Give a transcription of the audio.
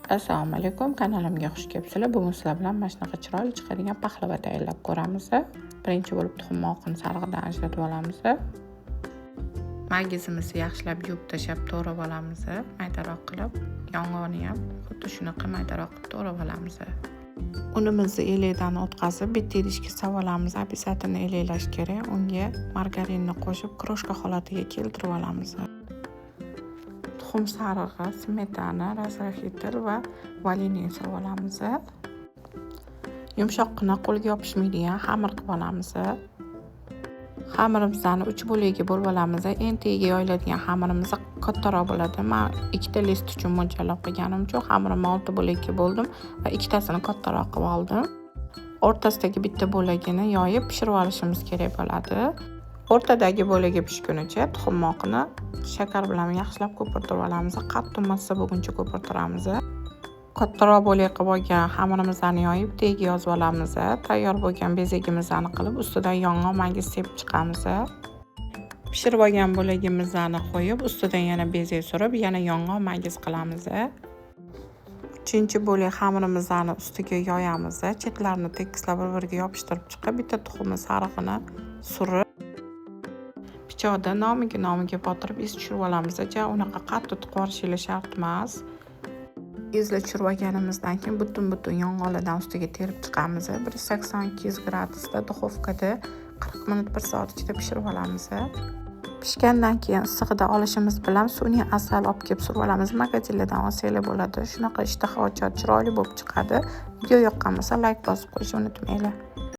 Assalomu alaykum, kanalimga xush kelibsizlar. Bugun sizlar bilan mana shunaqa chiroyli chiqadigan paxlava tayyorlab ko'ramiz. Birinchi bo'lib tuxum oqini sarig'idan ajratib olamiz. Magizimizni yaxshilab yuvib tashlab to'g'rab olamiz. Maydaroq qilib, yong'oqni ham xuddi shunaqa maydaroq qilib to'g'rab olamiz. Unimizni elakdan o'tkazib, bitta idishga solib olamiz. Обязательно elaklash kerak. Unga margarinni qo'shib, kroshka holatiga keltirib olamiz. Tuxum sarig'i, smetana, razrahitl va vanilin solib olamiz. Yumshoqqina qo'lga yopishmaydigan xamir qilib olamiz. Xamirimizni 3 bo'lakka bo'lib olamiz. Entiga yoyiladigan xamirimiz kattaroq bo'ladi. Men 2 list uchun mo'ljallab qilganim uchun xamirimni 6 bo'lakka bo'ldim va ikkitasini kattaroq qilib oldim. O'rtasidagi bitta bo'lagini yoyib pishirib olishimiz kerak bo'ladi. O'rtadagi bo'lagi pishgunicha tuxum oqini shakar bilan yaxshilab ko'pirtirib olamiz. Qattiq massa bo'lguncha ko'pirtiramiz. Kattaroq bo'lak qilib olgan xamirimizni yoyib tagiga yozib olamiz. Tayyor bo'lgan bezagimizni qilib ustidan yong'oq magiz sepib chiqamiz. Pishirib olgan bo'lagimizni qo'yib ustidan yana bezak surib, yana yong'oq magiz qilamiz. 3-chi bo'lak xamirimizni ustiga yoyamiz. Chetlarini tekislab bir-biriga yopishtirib chiqib, bitta tuxumni sarig'ini surib pichoqda nomiga botirib iz tushirib olamiz. Unaqa qattiq qo'rishilishi shart emas. Izla tushirib olganimizdan keyin butun yong'oqlardan ustiga terib chiqamiz. 180-200 gradusda duxovkada 40 minut 1 soat ichida pishirib olamiz. Pishgandan keyin issig'ida olishimiz bilan sun'iy asal olib kelib surib olamiz. Magazinlardan olsanglar bo'ladi. Shunaqa ishtaha ochar, chiroyli bo'lib chiqadi. Video yoqqan bo'lsa like bosib qo'yishni unutmanglar.